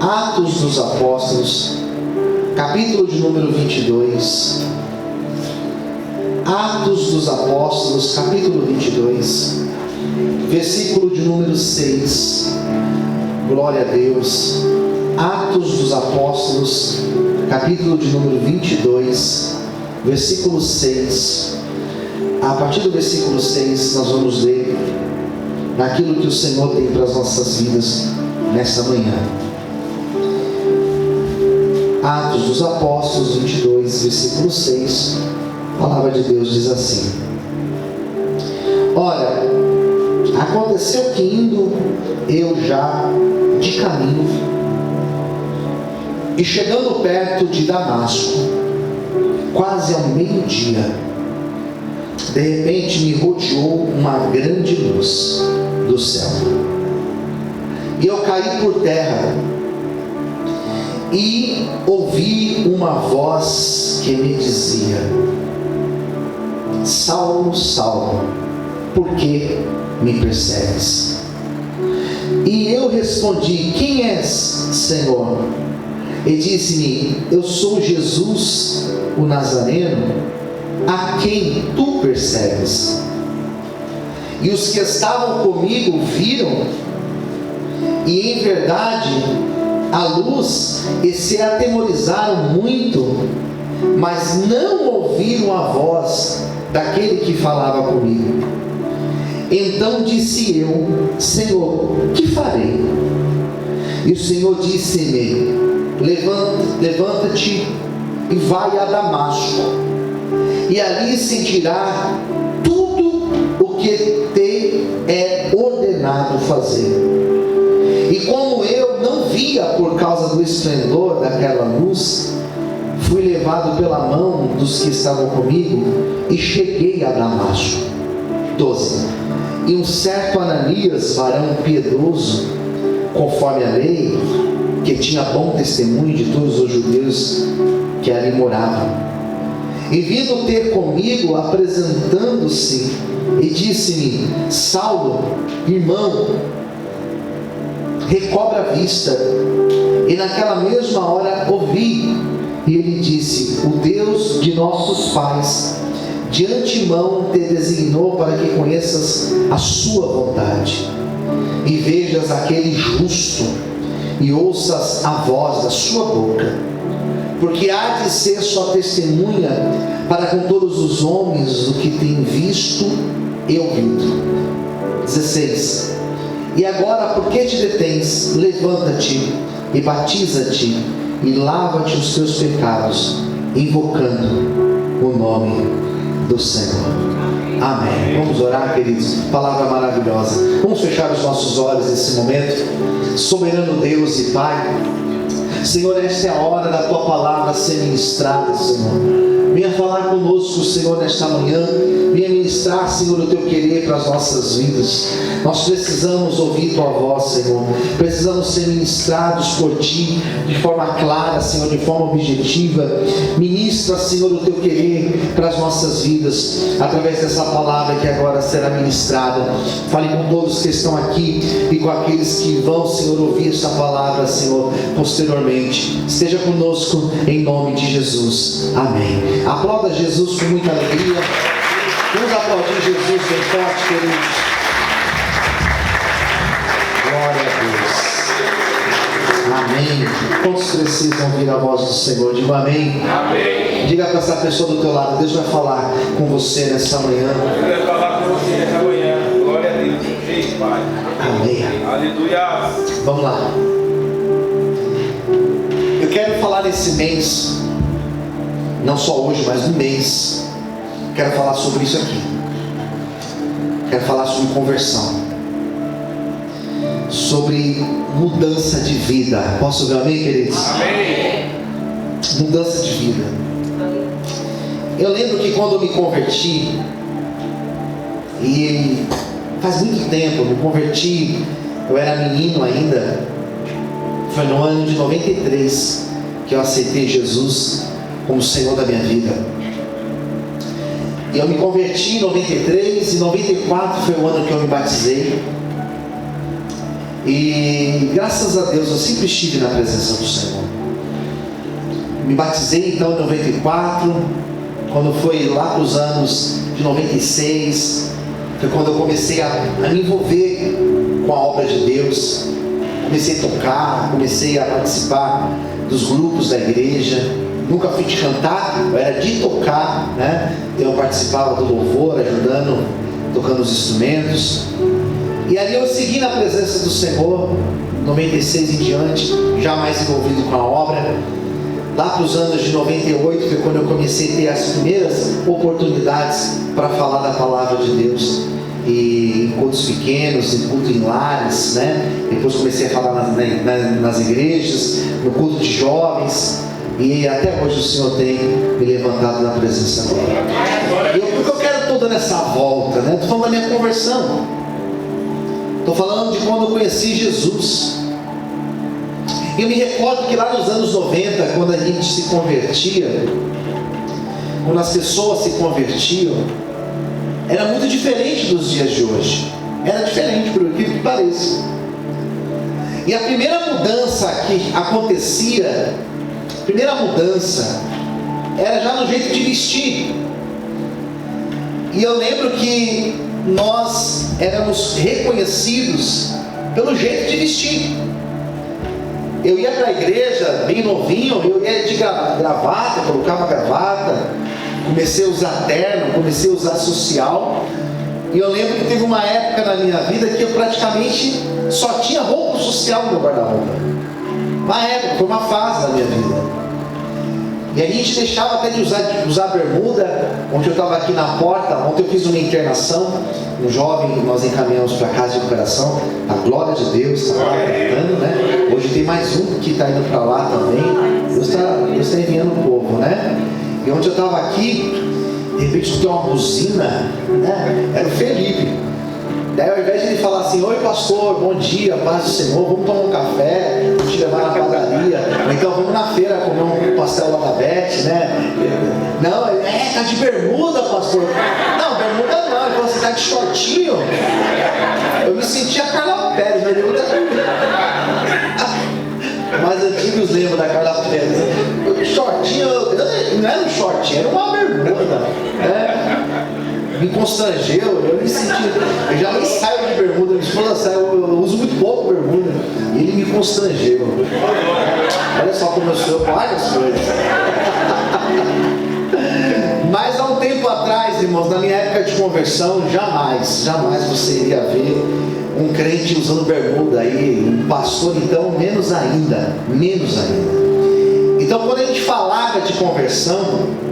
Atos dos Apóstolos, capítulo de número 22. Atos dos Apóstolos, capítulo 22, versículo de número 6. Glória a Deus. Atos dos Apóstolos, capítulo de número 22, versículo 6. A partir do versículo 6 nós vamos ler naquilo que o Senhor tem para as nossas vidas nessa manhã. Atos dos Apóstolos 22, versículo 6. A palavra de Deus diz assim: Ora, aconteceu que indo eu já de caminho e chegando perto de Damasco, quase ao meio-dia, de repente me rodeou uma grande luz do céu, e eu caí por terra e ouvi uma voz que me dizia: Saulo, Saulo, por que me persegues? E eu respondi: Quem és, Senhor? E disse-me: Eu sou Jesus, o Nazareno, a quem tu persegues. E os que estavam comigo viram, e em verdade a luz, e se atemorizaram muito, mas não ouviram a voz daquele que falava comigo. Então disse eu: Senhor, que farei? E o Senhor disse-me: Levanta-te e vai a Damasco, e ali sentirá tudo o que te é ordenado fazer. E como eu não via por causa do esplendor daquela luz, fui levado pela mão dos que estavam comigo e cheguei a Damasco. 12. E um certo Ananias, varão piedoso, conforme a lei, que tinha bom testemunho de todos os judeus que ali moravam, e vindo ter comigo, apresentando-se, e disse-me: Saulo, irmão, recobra a vista. E naquela mesma hora ouvi, e ele disse: O Deus de nossos pais de antemão te designou para que conheças a sua vontade, e vejas aquele justo, e ouças a voz da sua boca, porque há de ser sua testemunha para com todos os homens o que tem visto e ouvido. 16. E agora, por que te detens? Levanta-te e batiza-te e lava-te os teus pecados, invocando o nome do Senhor. Amém. Vamos orar, queridos. Palavra maravilhosa. Vamos fechar os nossos olhos nesse momento. Soberano Deus e Pai, Senhor, esta é a hora da Tua palavra ser ministrada, Senhor. Venha falar conosco, Senhor, nesta manhã. Venha ministrar, Senhor, o Teu querer para as nossas vidas. Nós precisamos ouvir Tua voz, Senhor. Precisamos ser ministrados por Ti de forma clara, Senhor, de forma objetiva. Ministra, Senhor, o Teu querer para as nossas vidas, através dessa palavra que agora será ministrada. Fale com todos que estão aqui e com aqueles que vão, Senhor, ouvir esta palavra, Senhor, posteriormente. Esteja conosco em nome de Jesus. Amém. Aplauda Jesus com muita alegria. Vamos aplaudir Jesus bem forte, queridos. Glória a Deus. Amém. Quantos precisam ouvir a voz do Senhor? Diga amém. Amém. Diga para essa pessoa do teu lado: Deus vai falar com você nessa manhã. Deus vai falar com você nessa manhã. Glória a Deus. Ei, Pai. Amém. Aleluia. Vamos lá. Eu quero falar nesse mês, não só hoje, mas no mês. Quero falar sobre isso aqui. Quero falar sobre conversão, sobre mudança de vida. Posso ouvir amém, queridos? Amém. Mudança de vida. Eu lembro que quando eu me converti, e faz muito tempo, eu me converti, eu era menino ainda. Foi no ano de 93 que eu aceitei Jesus como Senhor da minha vida. E eu me converti em 93, e 94 foi o ano que eu me batizei. E graças a Deus eu sempre estive na presença do Senhor. Me batizei então em 94, quando foi lá para os anos de 96, foi quando eu comecei a me envolver com a obra de Deus. Comecei a tocar, comecei a participar dos grupos da igreja. Nunca fui de cantar, eu era de tocar, né? Eu participava do louvor, ajudando, tocando os instrumentos. E ali eu segui na presença do Senhor, 96 em diante, já mais envolvido com a obra. Lá para os anos de 98 foi quando eu comecei a ter as primeiras oportunidades para falar da palavra de Deus. E em cultos pequenos, em culto em lares, né? Depois comecei a falar nas igrejas, no culto de jovens. E até hoje o Senhor tem me levantado na presença dele. Por que eu quero toda nessa volta, né? Estou falando da minha conversão. Estou falando de quando eu conheci Jesus. Eu me recordo que lá nos anos 90, quando a gente se convertia, quando as pessoas se convertiam, era muito diferente dos dias de hoje. Era diferente, por aquilo que pareça. E a primeira mudança que acontecia, era já no jeito de vestir. E eu lembro que nós éramos reconhecidos pelo jeito de vestir. Eu ia para a igreja bem novinho, eu ia de gravata, colocava gravata, comecei a usar terno, comecei a usar social. E eu lembro que teve uma época na minha vida que eu praticamente só tinha roupa social no meu guarda-roupa. Uma época, foi uma fase da minha vida. E a gente deixava até de usar bermuda. Onde eu estava aqui na porta, ontem eu fiz uma internação, um jovem, nós encaminhamos para a casa de recuperação, a glória de Deus está lá cantando, né? Hoje tem mais um que está indo para lá também. Deus está enviando o povo, né? E onde eu estava aqui, de repente tem uma buzina, né? Era o Felipe. Daí ao invés de ele falar assim: oi pastor, bom dia, paz do Senhor, vamos tomar um café, vamos te levar na padaria, ou então vamos na feira comer um pastel lá da Beth, né? Não, tá de bermuda, pastor. Não, bermuda não, ele falou assim: tá de shortinho. Eu me sentia a Carla Pérez, mas bermuda. Mais antigos lembram da Carla Pérez. Shortinho, não era um shortinho, era uma bermuda, né? Me constrangeu, eu me senti. Eu já nem saio de bermuda, minha esposa sai, eu uso muito pouco bermuda. E ele me constrangeu. Olha só como eu sou, várias coisas. Mas há um tempo atrás, irmãos, na minha época de conversão, jamais você iria ver um crente usando bermuda aí, um pastor então, menos ainda. Então quando a gente falava de conversão,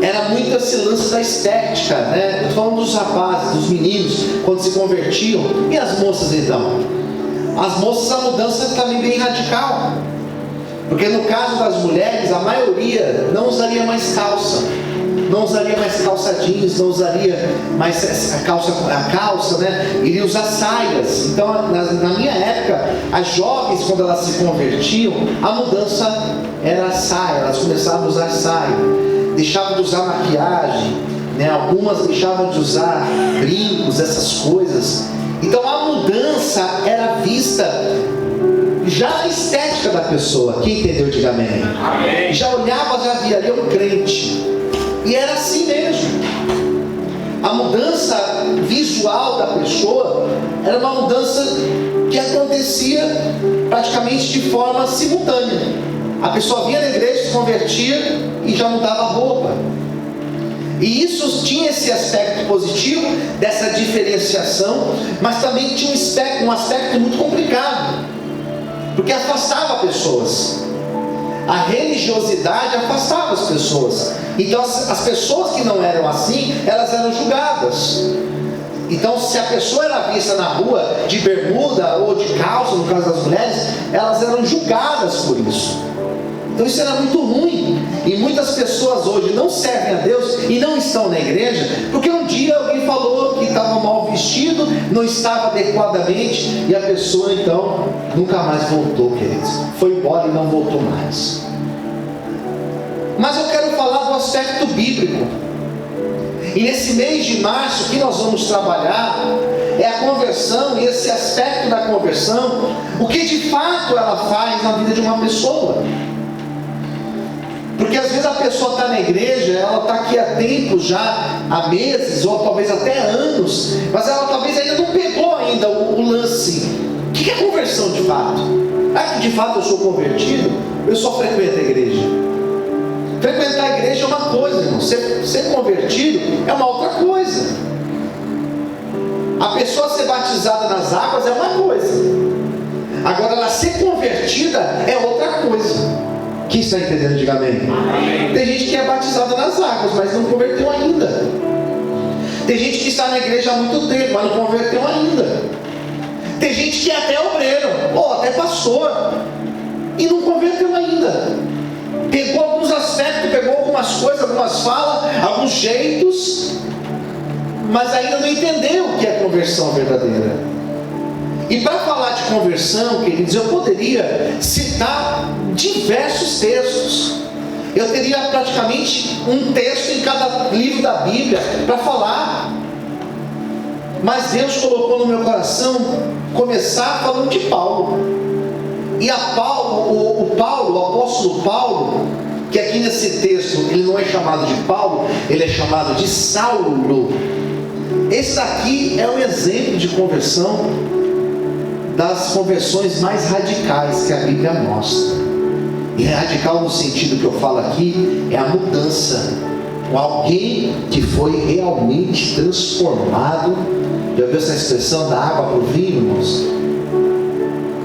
era muito esse lance da estética, né? Eu estou falando dos rapazes, dos meninos, quando se convertiam. E as moças então? As moças, a mudança é também bem radical. Porque no caso das mulheres, a maioria não usaria mais calça. Não usaria mais calça jeans, não usaria mais a calça, né? Iria usar saias. Então, na minha época, as jovens, quando elas se convertiam, a mudança era a saia. Elas começavam a usar saia. Deixavam de usar maquiagem, né? Algumas deixavam de usar brincos, essas coisas. Então a mudança era vista já na estética da pessoa. Quem entendeu, diga amém. Amém. Já olhava, já via ali um crente. E era assim mesmo. A mudança visual da pessoa era uma mudança que acontecia praticamente de forma simultânea. A pessoa vinha na igreja, se convertia e já mudava a roupa. E isso tinha esse aspecto positivo, dessa diferenciação, mas também tinha um aspecto muito complicado, porque afastava pessoas. A religiosidade afastava as pessoas. Então as pessoas que não eram assim, elas eram julgadas. Então se a pessoa era vista na rua de bermuda ou de calça, no caso das mulheres, elas eram julgadas por isso. Então isso era muito ruim. E muitas pessoas hoje não servem a Deus e não estão na igreja porque um dia alguém falou que estava mal vestido, não estava adequadamente, e a pessoa então nunca mais voltou, queridos. Foi embora e não voltou mais. Mas eu quero falar do aspecto bíblico. E nesse mês de março, o que nós vamos trabalhar é a conversão, e esse aspecto da conversão, o que de fato ela faz na vida de uma pessoa. Porque às vezes a pessoa está na igreja, ela está aqui há tempos já, há meses, ou talvez até anos, mas ela talvez ainda não pegou ainda o lance. O que é conversão de fato? Ah, que de fato eu sou convertido? Eu só frequento a igreja. Frequentar a igreja é uma coisa, irmão. Ser convertido é uma outra coisa. A pessoa ser batizada nas águas é uma coisa. Agora, ela ser convertida é outra coisa. Quem está entendendo? Diga amém. Amém. Tem gente que é batizada nas águas, mas não converteu ainda. Tem gente que está na igreja há muito tempo, mas não converteu ainda. Tem gente que é até obreiro, ou até pastor, e não converteu ainda. Pegou alguns aspectos, pegou algumas coisas, algumas falas, alguns jeitos, mas ainda não entendeu o que é conversão verdadeira. E para falar de conversão, queridos, eu poderia citar diversos textos. Eu teria praticamente um texto em cada livro da Bíblia para falar. Mas Deus colocou no meu coração começar falando de Paulo. E o apóstolo Paulo, que aqui nesse texto ele não é chamado de Paulo, ele é chamado de Saulo. Esse daqui é um exemplo de conversão, das conversões mais radicais que a Bíblia mostra. E radical no sentido que eu falo aqui é a mudança. Alguém que foi realmente transformado. Já viu essa expressão da água para o vinho, irmãos?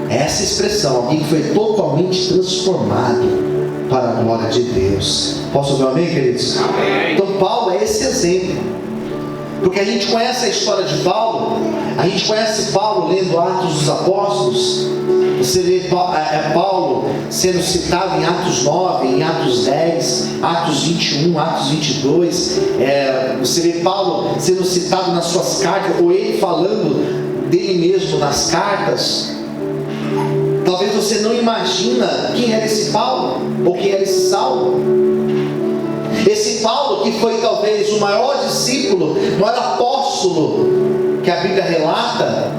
Essa expressão, alguém que foi totalmente transformado para a glória de Deus. Posso ouvir um amém, queridos? Amém. Então Paulo é esse exemplo. Porque a gente conhece a história de Paulo, a gente conhece Paulo lendo Atos dos Apóstolos. Você vê Paulo sendo citado em Atos 9, em Atos 10, Atos 21, Atos 22. Você vê Paulo sendo citado nas suas cartas, ou ele falando dele mesmo nas cartas. Talvez você não imagina quem era esse Paulo, ou quem era esse Saulo. Esse Paulo, que foi talvez o maior discípulo, o maior apóstolo que a Bíblia relata,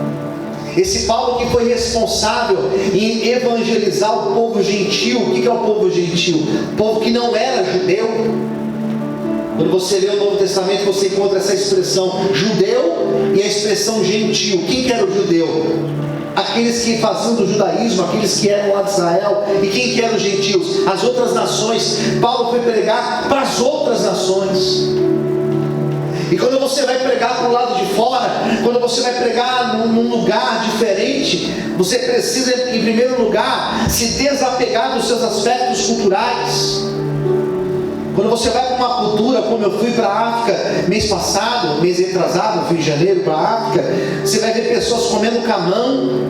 esse Paulo que foi responsável em evangelizar o povo gentil. O que é o povo gentil? O povo que não era judeu. Quando você lê o Novo Testamento, você encontra essa expressão judeu e a expressão gentil. Quem que era o judeu? Aqueles que faziam do judaísmo, aqueles que eram lá de Israel. E quem que eram os gentios? As outras nações. Paulo foi pregar para as outras nações. E quando você vai pregar para o lado de fora, quando você vai pregar num lugar diferente, você precisa, em primeiro lugar, se desapegar dos seus aspectos culturais. Quando você vai para uma cultura, como eu fui para a África mês passado, mês retrasado, fui em janeiro para a África, você vai ver pessoas comendo camão,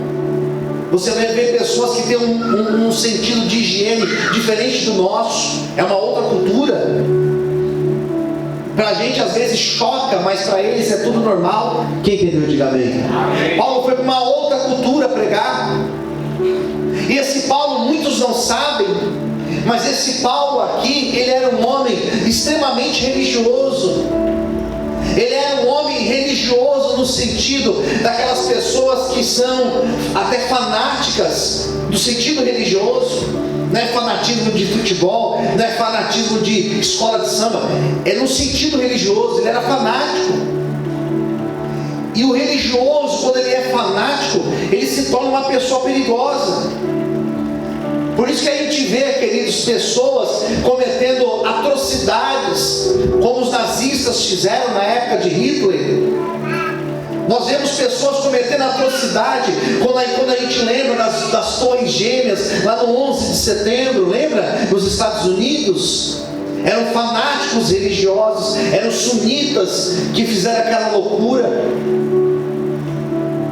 você vai ver pessoas que têm um sentido de higiene diferente do nosso, é uma outra cultura. Para a gente às vezes choca, mas para eles é tudo normal. Quem entendeu, diga amém. Paulo foi para uma outra cultura pregar, e esse Paulo muitos não sabem, mas esse Paulo aqui, ele era um homem extremamente religioso. Ele era um homem religioso no sentido daquelas pessoas que são até fanáticas do sentido religioso. Não é fanatismo de futebol, não é fanatismo de escola de samba, é no sentido religioso. Ele era fanático. E o religioso, quando ele é fanático, ele se torna uma pessoa perigosa. Por isso que a gente vê, queridos, pessoas cometendo atrocidades, como os nazistas fizeram na época de Hitler. Nós vemos pessoas cometendo atrocidade, quando a gente lembra das torres gêmeas, lá no 11 de setembro, lembra? Nos Estados Unidos. Eram fanáticos religiosos, eram sunitas que fizeram aquela loucura.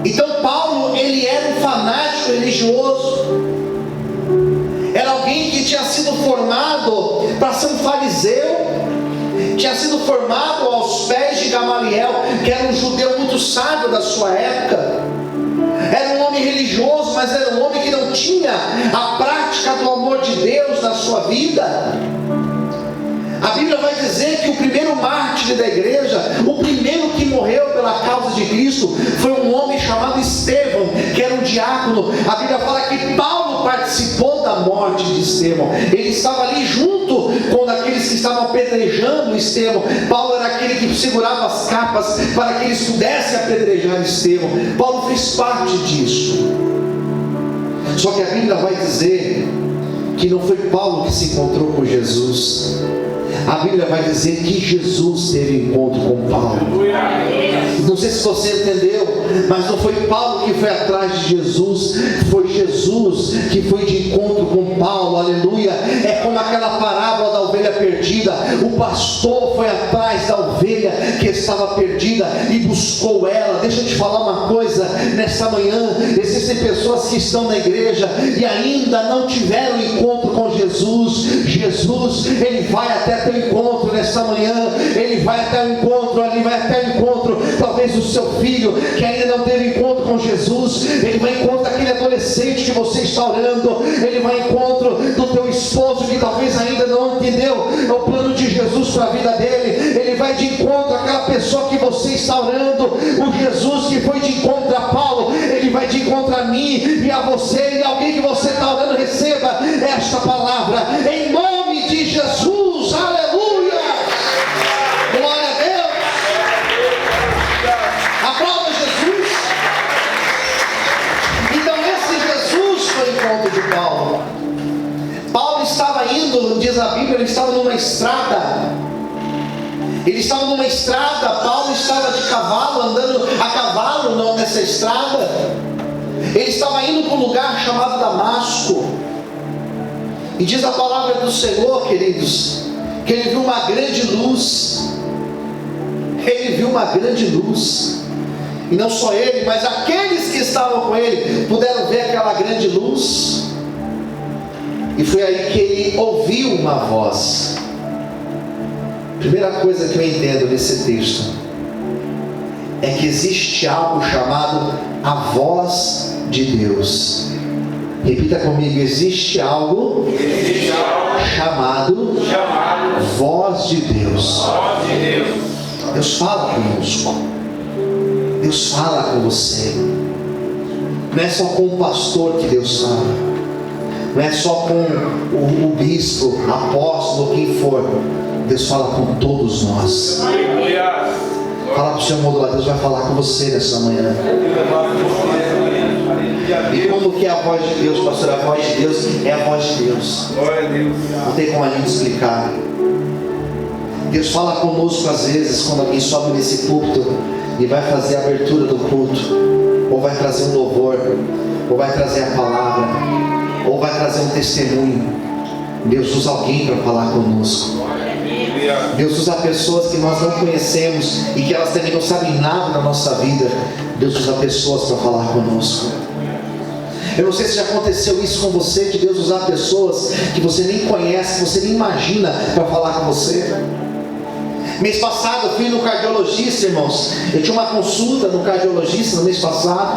Então Paulo, ele era um fanático religioso. Era alguém que tinha sido formado para ser um fariseu, tinha sido formado aos pés de Gamaliel, que era um judeu muito sábio da sua época. Era um homem religioso, mas era um homem que não tinha a prática do amor de Deus na sua vida. A Bíblia vai dizer que o primeiro mártir da igreja, o primeiro que morreu pela causa de Cristo, foi um homem chamado Estevão, que era um diácono. A Bíblia fala que Paulo participou da morte de Estevão. Ele estava ali junto com aqueles que estavam apedrejando Estevão. Paulo era aquele que segurava as capas para que eles pudessem apedrejar Estevão. Paulo fez parte disso. Só que a Bíblia vai dizer que não foi Paulo que se encontrou com Jesus. A Bíblia vai dizer que Jesus teve encontro com Paulo. Não sei se você entendeu, mas não foi Paulo que foi atrás de Jesus, foi Jesus que foi de encontro com Paulo. Aleluia. É como aquela parábola da ovelha perdida. O pastor foi atrás da ovelha que estava perdida e buscou ela. Deixa eu te falar uma coisa, nessa manhã existem pessoas que estão na igreja e ainda não tiveram encontro com Jesus. Jesus, ele vai até teu encontro nessa manhã. Ele vai até o encontro, ele vai até o encontro. Talvez o seu filho que ainda não teve encontro com Jesus, ele vai encontro daquele adolescente que você está orando. Ele vai encontro do teu esposo que talvez ainda não entendeu o plano de Jesus para a vida dele. Ele vai de encontro àquela pessoa que você está orando. O Jesus que foi de encontro a Paulo, ele vai de encontro a mim e a você. E alguém que você está orando, receba esta palavra em nome de Jesus. Aleluia! Glória a Deus! Aplauda Jesus! Então esse Jesus foi o encontro de Paulo. Paulo estava indo, diz a Bíblia, ele estava numa estrada. Ele estava numa estrada. Paulo estava de cavalo, andando a cavalo não nessa estrada. Ele estava indo para um lugar chamado Damasco. E diz a palavra do Senhor, queridos, que ele viu uma grande luz. Ele viu uma grande luz. E não só ele, mas aqueles que estavam com ele puderam ver aquela grande luz. E foi aí que ele ouviu uma voz. Primeira coisa que eu entendo nesse texto é que existe algo chamado a voz de Deus. Repita comigo: existe algo chamado voz de Deus. Deus fala conosco. Deus fala com você. Não é só com o pastor que Deus fala. Não é só com o bispo, apóstolo, quem for. Deus fala com todos nós. Fala para o seu modular, Deus vai falar com você nessa manhã. E como que é a voz de Deus, pastor? A voz de Deus é a voz de Deus. Não tem como a gente explicar. Deus fala conosco às vezes quando alguém sobe nesse púlpito e vai fazer a abertura do culto, ou vai trazer um louvor, ou vai trazer a palavra, ou vai trazer um testemunho. Deus usa alguém para falar conosco. Deus usa pessoas que nós não conhecemos e que elas também não sabem nada da nossa vida. Deus usa pessoas para falar conosco. Eu não sei se já aconteceu isso com você, de Deus usar pessoas que você nem conhece, que você nem imagina para falar com você. Mês passado eu fui no cardiologista, irmãos. Eu tinha uma consulta no cardiologista no mês passado.